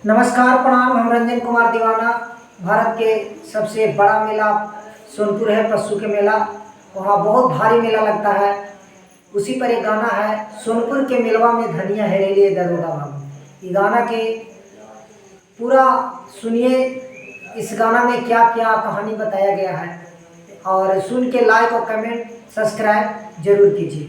नमस्कार प्रणाम। हम रंजन कुमार दीवाना। भारत के सबसे बड़ा मेला सोनपुर है, पशु के मेला। वहाँ बहुत भारी मेला लगता है। उसी पर एक गाना है, सोनपुर के मेलवा में धनिया हेरेलिए दरोगा बाबू। ये गाना के पूरा सुनिए। इस गाना में क्या क्या कहानी बताया गया है, और सुन के लाइक और कमेंट सब्सक्राइब जरूर कीजिए।